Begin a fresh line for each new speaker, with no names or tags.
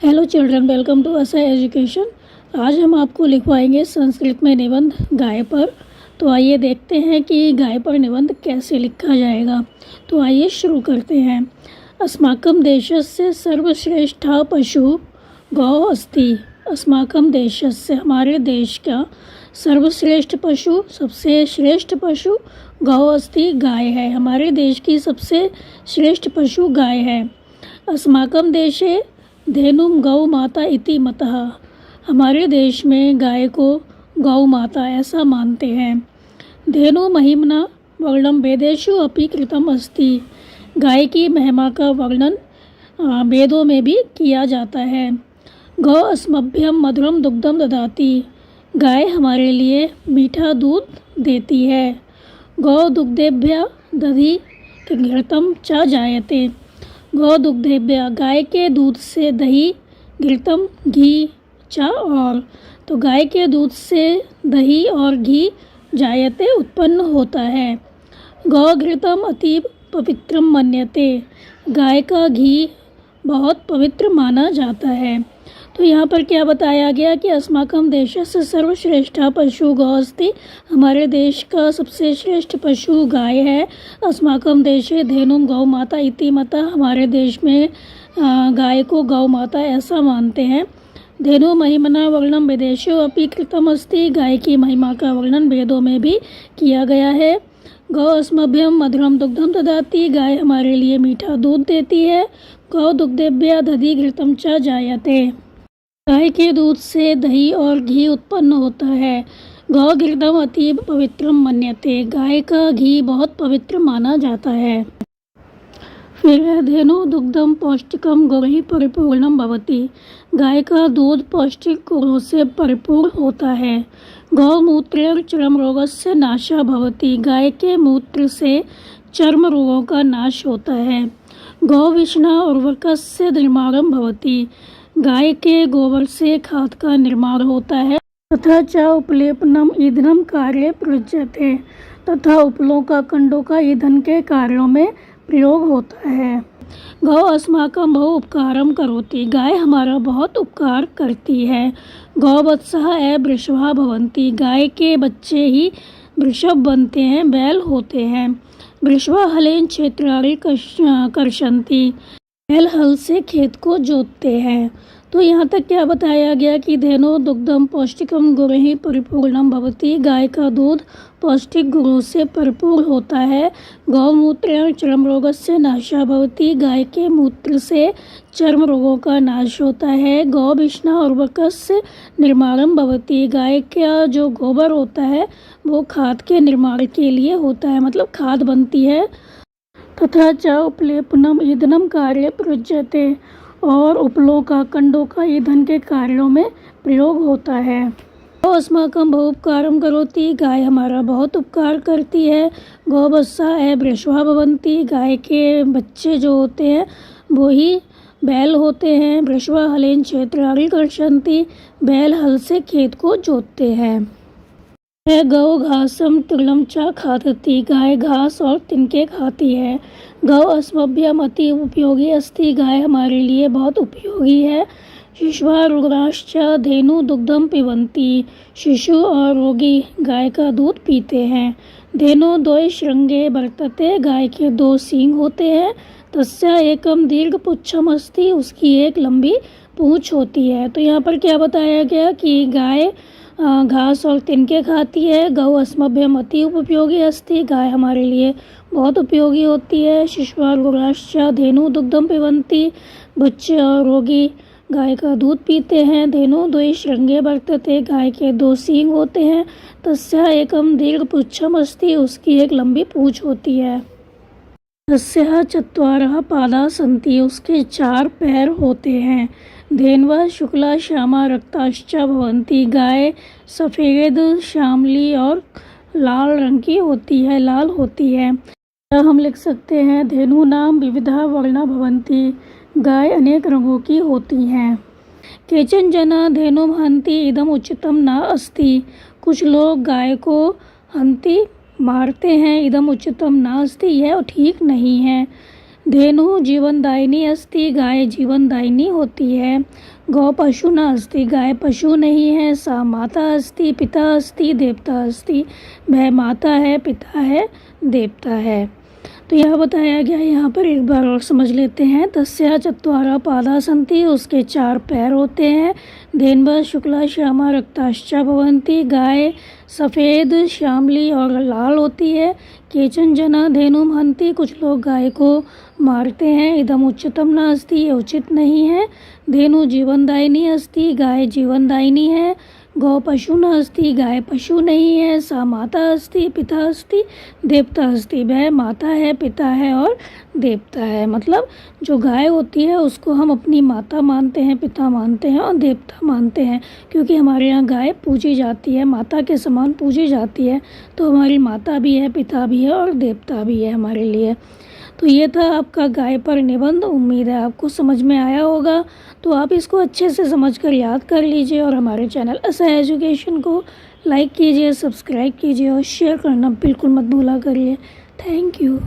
Hello children, welcome to असा education. आज हम आपको लिखवाएंगे संस्कृत में निबंध गाय पर। तो आइए देखते हैं कि गाय पर निबंध कैसे लिखा जाएगा। तो आइए शुरू करते हैं। अस्माकं देशस्य सर्वश्रेष्ठा पशु गौ अस्ति। अस्माकं देशस्य हमारे देश का सर्वश्रेष्ठ पशु सबसे श्रेष्ठ पशु गौ अस्ति गाय है। हमारे देश की सबसे श्रेष्ठ पशु गाय है। अस्माकं देशे धेनुम गौ माता इति मतः। हमारे देश में गाय को गौ माता ऐसा मानते हैं। धेनु महिम्ना वर्णन वेदेषु अपि कृतम अस्ति। गाय की महिमा का वर्णन वेदों में भी किया जाता है। गौ अस्मभ्यम मधुरम दुग्धम ददाति। गाय हमारे लिए मीठा दूध देती है। गौ दुग्धेभ्य दधि घृतम च जायते। गौ दुग्धेभ्य गाय के दूध से दही, घृतम घी, चा और। तो गाय के दूध से दही और घी जायते उत्पन्न होता है। गौ घृतम अतीव पवित्रम मन्यते। गाय का घी बहुत पवित्र माना जाता है। तो यहाँ पर क्या बताया गया कि अस्माकं देशस्य सर्वश्रेष्ठा पशु गौ अस्ति। हमारे देश का सबसे श्रेष्ठ पशु गाय है। अस्माकं देशे धेनुम गौ माता इति मतः। हमारे देश में गाय को गौ माता ऐसा मानते हैं। धेनु महिमना वर्णन वेदेषु अपि कृतम अस्ति। गाय की महिमा का वर्णन वेदों में भी किया गया है। गौ अस्मभ्यम मधुरम दुग्धम ददाति। गाय हमारे लिए मीठा दूध देती है। गौ दुग्धेभ्यः दधि घृतम च जायते। गाय के दूध से दही और घी उत्पन्न होता है। गौ घृतम अतीव पवित्रम मन्यते। गाय का घी बहुत पवित्र माना जाता है। फिर धेनु दुग्धम पौष्टिकम गुणैः परिपूर्णम भवति। गाय का दूध पौष्टिक गुणों से परिपूर्ण होता है। गौमूत्रेण चर्म रोगस्य नाशः भवति। गाय के मूत्र से चर्म रोगों का नाश होता है। गौविष्णा उर्वरकस्य निर्माणं भवति। गाय के गोबर से खाद का निर्माण होता है। तथा च उपलेपनम ईंधनम कार्य प्रयुज्यते। तथा उपलों का कंडों का ईंधन के कार्यों में प्रयोग होता है। गौ अस्माकं बहु उपकारम करोति। गाय हमारा बहुत उपकार करती है। गौवत्सः वृषभा भवन्ति। गाय के बच्चे ही वृषभ बनते हैं, बैल होते हैं। वृषभा हलेन क्षेत्राणि कर्षन्ति। बैल हल से खेत को जोतते हैं। तो यहाँ तक क्या बताया गया कि धेनु दुग्धम पौष्टिकम गुणैः परिपूर्णम भवति। गाय का दूध पौष्टिक गुणों से परिपूर्ण होता है। गौमूत्रेण चर्म रोगस्य नाशः भवति। गाय के मूत्र से चर्म रोगों का नाश होता है। गौविष्णा उर्वरकस्य निर्माणं भवति। गाय का जो गोबर होता है वो खाद के निर्माण के लिए होता है, मतलब खाद बनती है। तथा च उपलेपनम ईंधनम कार्य प्रयुज्यते। और उपलों का कंडों का ईंधन के कार्यों में प्रयोग होता है। गौ अस्माकं बहु उपकारम करोति। गाय हमारा बहुत उपकार करती है। गौवत्सः वृषभा भवन्ति। गाय के बच्चे जो होते हैं वो ही बैल होते हैं। वृषभा हलेन क्षेत्राणि कर्षन्ति। बैल हल से खेत को जोतते हैं। गौ घासम तृणम च खादति। गाय घास और तिनके खाती है। गौ अस्मभ्यम अति उपयोगी अस्ति। गाय हमारे लिए बहुत उपयोगी है। शिशुः रुग्णाश्च धेनु दुग्धम पिबन्ति। शिशु और रोगी गाय का दूध पीते हैं। धेनु द्वय श्रृंगे वर्तते। गाय के दो सींग होते हैं। तस्य एकम दीर्घ पुच्छम अस्ति। उसकी एक लंबी पूंछ होती है। तो यहाँ पर क्या बताया गया कि गाय घास और तिनके खाती है। गौ अस्मभ्यम अति उपयोगी अस्ति। गाय हमारे लिए बहुत उपयोगी होती है। शिशुः रुग्णाश्च धेनु दुग्धम पिबन्ति। बच्चे और रोगी गाय का दूध पीते हैं। धेनु द्वय श्रृंगे वर्तते। गाय के दो सींग होते हैं। तस्य एकम दीर्घ पुच्छम अस्ति। उसकी एक लंबी पूंछ होती है। तस्याः चत्वारः पादाः सन्ति। उसके चार पैर होते हैं। धेन्वः शुक्ला श्यामा रक्ताश्च भवन्ति। गाय सफ़ेद, श्यामली और लाल रंग की होती है, लाल होती है। हम लिख सकते हैं धेनूनां विविधा वर्णा भवन्ति। गाय अनेक रंगों की होती हैं। केचन जना धेनुं हन्ति इदम उचितम न अस्ति। कुछ लोग गाय को हन्ति मारते हैं। इदम उचितम न अस्ति, यह ठीक नहीं है। धेनु जीवनदायिनी अस्ति, गाय जीवनदायिनी होती है। गौ पशु न अस्ति, गाय पशु नहीं है। सा माता अस्ति, पिता अस्ति, देवता अस्ति। वह माता है, पिता है, देवता है। तो यह बताया गया, यहाँ पर एक बार और समझ लेते हैं। तस्या चत्वारः पादा सन्ति, उसके 4 पैर होते हैं। धेन्वः शुक्ला श्यामा रक्ताश्च भवन्ति, गाय सफ़ेद श्यामली और लाल होती है। केचन जना धेनुम हन्ति, कुछ लोग गाय को मारते हैं। इदम उच्चतम न अस्ति, ये उचित नहीं है। धेनु जीवनदायिनी अस्ति, गाय जीवनदायिनी है। गौ पशु न अस्ति, गाय पशु नहीं है। सा माता अस्ति, पिता अस्ति, देवता अस्ति। वह माता है, पिता है और देवता है। मतलब जो गाय होती है उसको हम अपनी माता मानते हैं, पिता मानते हैं और देवता मानते हैं, क्योंकि हमारे यहाँ गाय पूजी जाती है, माता के समान पूजी जाती है। तो हमारी माता भी है, पिता भी है और देवता भी है हमारे लिए। तो ये था आपका गाय पर निबंध। उम्मीद है आपको समझ में आया होगा। तो आप इसको अच्छे से समझ कर याद कर लीजिए और हमारे चैनल ऐसा एजुकेशन को लाइक कीजिए, सब्सक्राइब कीजिए और शेयर करना बिल्कुल मत भूला करिए। Thank you.